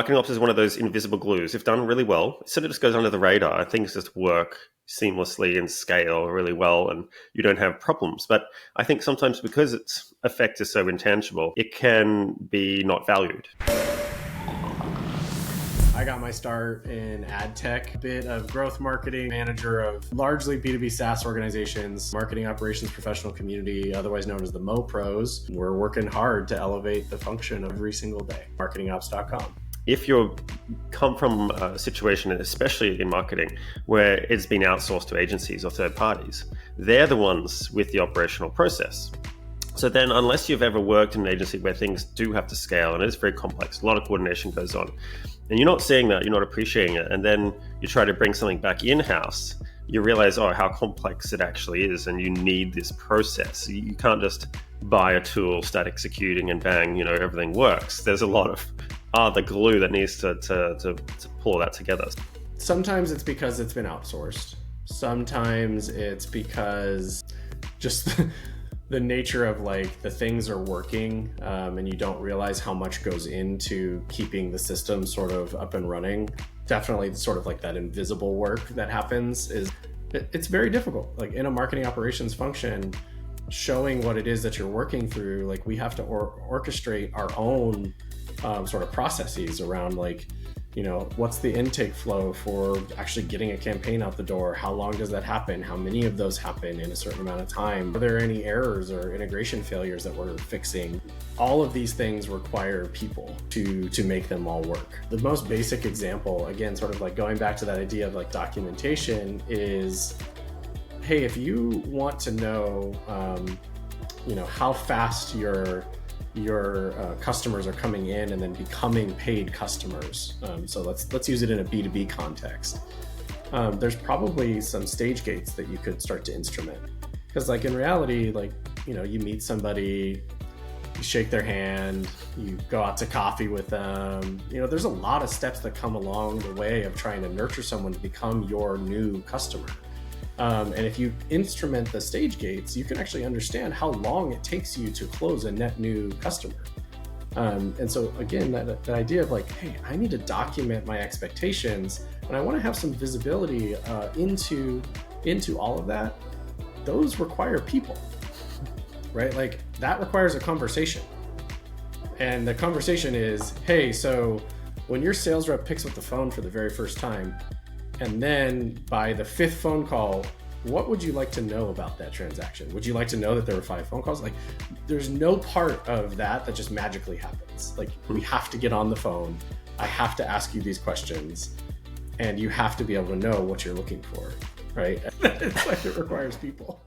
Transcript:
Marketing ops is one of those invisible glues. If done really well, it sort of just goes under the radar. Things just work seamlessly and scale really well, and you don't have problems. But I think sometimes because its effect is so intangible, it can be not valued. I got my start in ad tech, a bit of growth marketing, manager of largely B2B SaaS organizations, marketing operations professional community, otherwise known as the Mo Pros. We're working hard to elevate the function every single day. Marketingops.com. If you come from a situation, especially in marketing, where it's been outsourced to agencies or third parties, they're the ones with the operational process. So then, unless you've ever worked in an agency where things do have to scale and it's very complex, a lot of coordination goes on, and you're not seeing that, you're not appreciating it, and then you try to bring something back in-house, you realize, how complex it actually is, and you need this process. You can't just buy a tool, start executing, and bang, everything works. There's a lot of the glue that needs to pull that together. Sometimes it's because it's been outsourced. Sometimes it's because just the nature of the things are working, and you don't realize how much goes into keeping the system sort of up and running. Definitely sort of that invisible work that happens it's very difficult. In a marketing operations function, showing what it is that you're working through, we have to orchestrate our own sort of processes around what's the intake flow for actually getting a campaign out the door? How long does that happen? How many of those happen in a certain amount of time? Are there any errors or integration failures that we're fixing? All of these things require people to make them all work. The most basic example, again, sort of going back to that idea of documentation, is, hey, if you want to know, how fast your customers are coming in and then becoming paid customers. So let's use it in a B2B context. There's probably some stage gates that you could start to instrument. Because in reality, you meet somebody, you shake their hand, you go out to coffee with them. There's a lot of steps that come along the way of trying to nurture someone to become your new customer. And if you instrument the stage gates, you can actually understand how long it takes you to close a net new customer. And so again, that idea of hey, I need to document my expectations, and I want to have some visibility into all of that. Those require people, right? That requires a conversation. And the conversation is, hey, so when your sales rep picks up the phone for the very first time, and then by the fifth phone call, what would you like to know about that transaction? Would you like to know that there were 5 phone calls? There's no part of that just magically happens. We have to get on the phone. I have to ask you these questions, and you have to be able to know what you're looking for, right? It's it requires people.